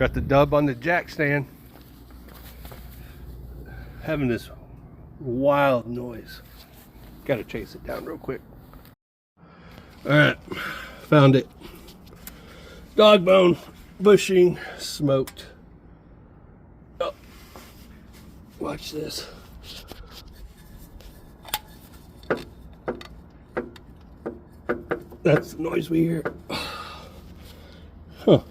Got the dub on the jack stand. Having this wild noise. Gotta chase it down real quick. Alright, found it. Dog bone, bushing, smoked. Oh. Watch this. That's the noise we hear. Huh.